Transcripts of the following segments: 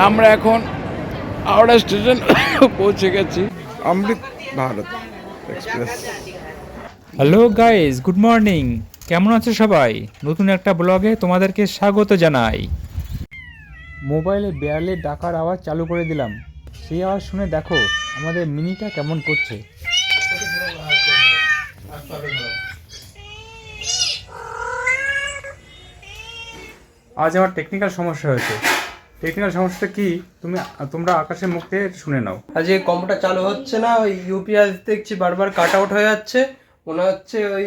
আমরা এখন হাওড়া স্টেশন পৌঁছে গেছি। Amrit Bharat Express. Hello guys, good morning. কেমন আছো সবাই? নতুন একটা ব্লগে তোমাদেরকে স্বাগত জানাই। মোবাইলে বিড়ালের ডাকার আওয়াজ চালু করে দিলাম। সেই আওয়াজ শুনে দেখো আমাদের মিনিটা কেমন করছে। আজ আমার টেকনিক্যাল সমস্যা হয়েছে। টেকনিক্যাল সমস্যাটা কি তোমরা আকাশের মুখ থেকে শুনে নাও। আজকে কম্পিউটার চালু হচ্ছে না, ওই ইউপিএস দেখছি বারবার কাট আউট হয়ে যাচ্ছে। মনে হচ্ছে ওই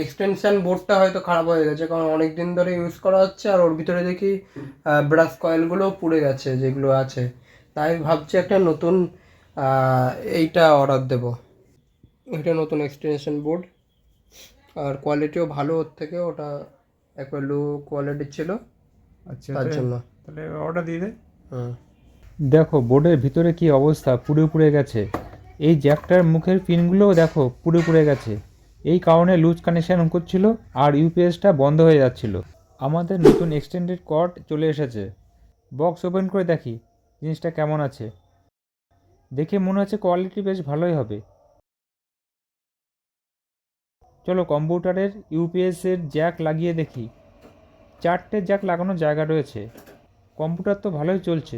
এক্সটেনশন বোর্ডটা হয়তো খারাপ হয়ে গেছে, কারণ অনেক দিন ধরে ইউজ করা হচ্ছে। আর ওর ভিতরে দেখি ব্রাশ কয়েলগুলোও পুড়ে গেছে যেগুলো আছে। তাই ভাবছি একটা নতুন এইটা অর্ডার দেবো। এটা নতুন এক্সটেনশন বোর্ড, আর কোয়ালিটিও ভালো ওর থেকে। ওটা একবার লো কোয়ালিটির ছিল, আচ্ছা, তার জন্য তাহলে অর্ডার দিয়ে দে। হুম। দেখো বোর্ডের ভিতরে কি অবস্থা, পুড়ে গেছে। এই জ্যাকটার মুখের পিনগুলোও দেখো পুড়ে গেছে। এই কারণে লুজ কানেকশান করছিল আর ইউপিএসটা বন্ধ হয়ে যাচ্ছিল। আমাদের নতুন এক্সটেন্ডেড কর্ড চলে এসেছে। বক্স ওপেন করে দেখি জিনিসটা কেমন আছে। দেখে মনে হচ্ছে কোয়ালিটি বেশ ভালোই হবে। চলো কম্পিউটারের ইউপিএসের জ্যাক লাগিয়ে দেখি। 4টে জ্যাক লাগানোর জায়গা রয়েছে। কম্পিউটার তো ভালোই চলছে,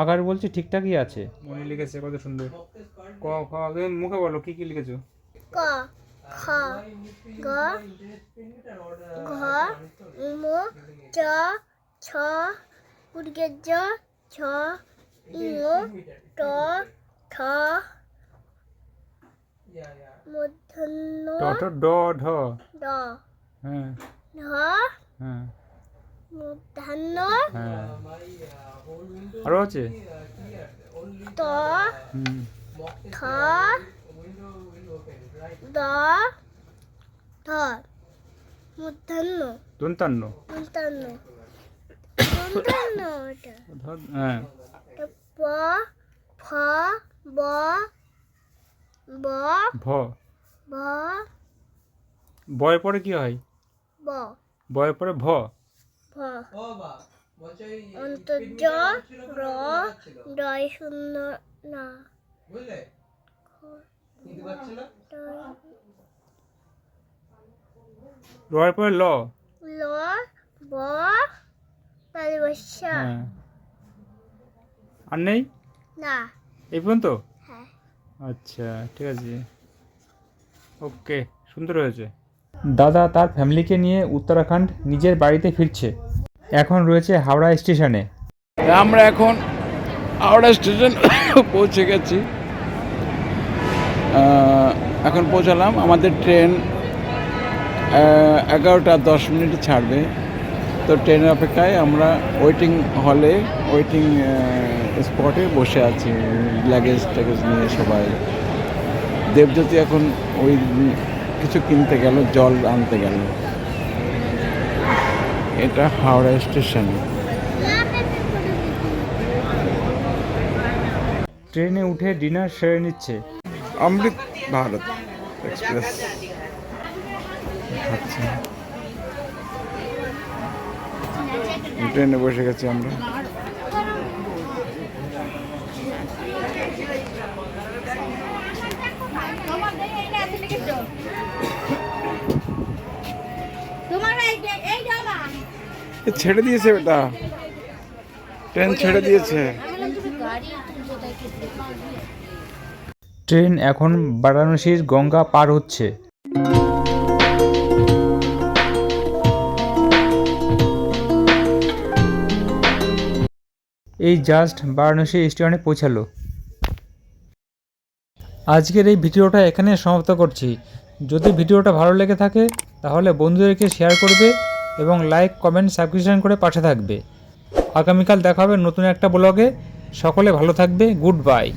আগার বলছে ঠিকঠাকই আছে। মনে লিখেছে কত সুন্দর। ক খ মুখে বলো কি কি লিখেছো। ক খ গ ঘ ম চ ছ উর্গে জ ছ ইঙ ট ঠ মূর্ধন্য ড ঢ। ড হ্যাঁ ঢ হ্যাঁ মূর্ধন্য হ্যাঁ। আরো আছে। ত হুম। ঠ দ ধ মূর্ধন্য দন্তান্ন। মূর্ধন্য মূর্ধন্য ওটা হ্যাঁ। প ফ ব ব ভ। ভ বয়ের পরে কি হয়? ব বয়ের পরে ভ। ভ অন্তর্য র ডয় শূন্য না রয়ের পরে ল। ল ব তালিবস্যা হ্যাঁ। আর নেই না। এই পর্যন্ত? হ্যাঁ। আচ্ছা ঠিক আছে, ওকে, সুন্দর হয়েছে। দাদা তার ফ্যামিলিকে নিয়ে উত্তরাখণ্ড নিজের বাড়িতে ফিরছে। এখন রয়েছে হাওড়া স্টেশনে। আমরা এখন হাওড়া স্টেশন পৌঁছে গেছি। এখন পৌঁছালাম। আমাদের ট্রেন 11টা 10 মিনিটে ছাড়বে। তো ট্রেনের অপেক্ষায় আমরা ওয়েটিং স্পটে বসে আছি, লাগেজ ট্যাগেজ নিয়ে সবাই। দেবজ্যোতি এখন ওই কিছু কিনতে গেল, জল আনতে গেল। এটা হাওড়া স্টেশন। ট্রেনে উঠে ডিনার সেরে নিচ্ছে। অমৃত ভারত এক্সপ্রেস। আচ্ছা, ট্রেনে বসে গেছি আমরা। ছেড়ে দিয়েছে বেটা, ট্রেন ছেড়ে দিয়েছে। ট্রেন এখন বারাণসীর গঙ্গা পার হচ্ছে। এই জাস্ট বারাণসী স্টেশনে পৌঁছালো। আজকের এই ভিডিওটা এখানে সমাপ্ত করছি। যদি ভিডিওটা ভালো লেগে থাকে তাহলে বন্ধুদেরকে শেয়ার করবে এবং লাইক কমেন্ট সাবস্ক্রিপশন করে পাশে থাকবে। আগামীকাল দেখা হবে নতুন একটা ব্লগে। সকলে ভালো থাকবে। Good bye.